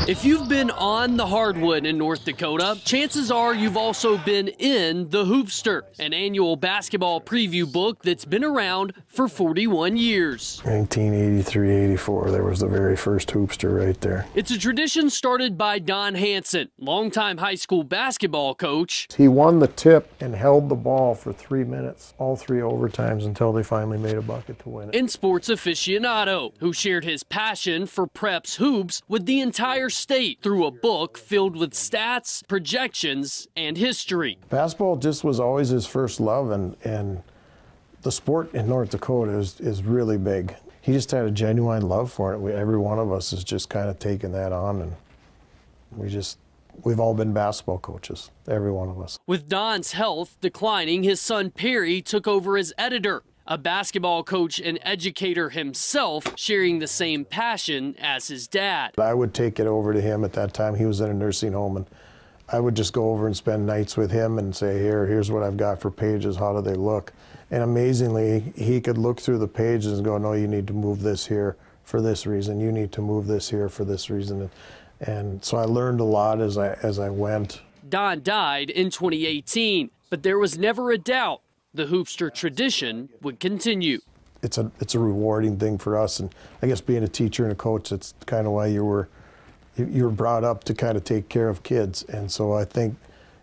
If you've been on the hardwood in North Dakota, chances are you've also been in the Hoopster, an annual basketball preview book that's been around for 41 years. 1983-84, there was the very first Hoopster right there. It's a tradition started by Don Hanson, longtime high school basketball coach. He won the tip and held the ball for 3 minutes, all 3 overtimes, until they finally made a bucket to win it. And sports aficionado, who shared his passion for Preps hoops with the entire state through a book filled with stats, projections, and history. Basketball just was always his first love, and the sport in North Dakota is really big. He just had a genuine love for it. Every one of us has just kind of taken that on, and we've all been basketball coaches, every one of us. With Don's health declining, his son Perry took over as editor. A basketball coach and educator himself, sharing the same passion as his dad. I would take it over to him. At that time, he was in a nursing home, and I would just go over and spend nights with him and say, here's what I've got for pages, how do they look? And amazingly, he could look through the pages and go, no, you need to move this here for this reason, you need to move this here for this reason. And so I learned a lot as I went. Don died in 2018, but there was never a doubt the Hoopster tradition would continue. It's a rewarding thing for us, and I guess being a teacher and a coach, it's kind of why you were brought up to kind of take care of kids. And so I think,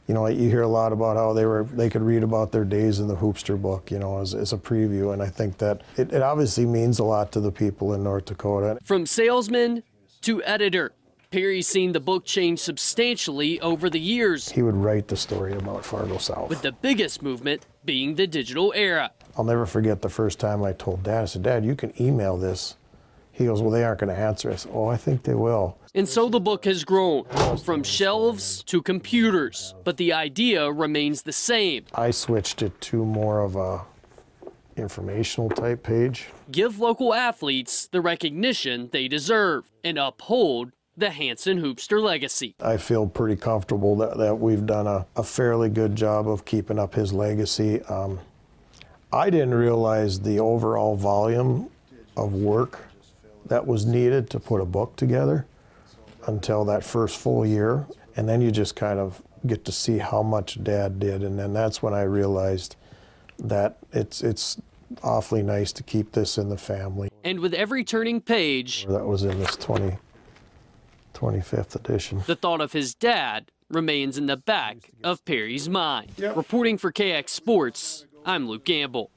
you know, you hear a lot about how they could read about their days in the Hoopster book, you know, as a preview, and I think that it obviously means a lot to the people in North Dakota. From salesman to editor, Perry's seen the book change substantially over the years. He would write the story about Fargo South, with the biggest movement being the digital era. I'll never forget the first time I told Dad, I said, Dad, you can email this. He goes, well, they aren't going to answer. I said, oh, I think they will. And so the book has grown from shelves to computers, but the idea remains the same. I switched it to more of a informational type page. Give local athletes the recognition they deserve and uphold the Hanson Hoopster legacy. I feel pretty comfortable that we've done a fairly good job of keeping up his legacy. I didn't realize the overall volume of work that was needed to put a book together until that first full year. And then you just kind of get to see how much Dad did. And then that's when I realized that it's awfully nice to keep this in the family. And with every turning page, that was in this 25th edition, the thought of his dad remains in the back of Perry's mind. Yep. Reporting for KX Sports, I'm Luke Gamble.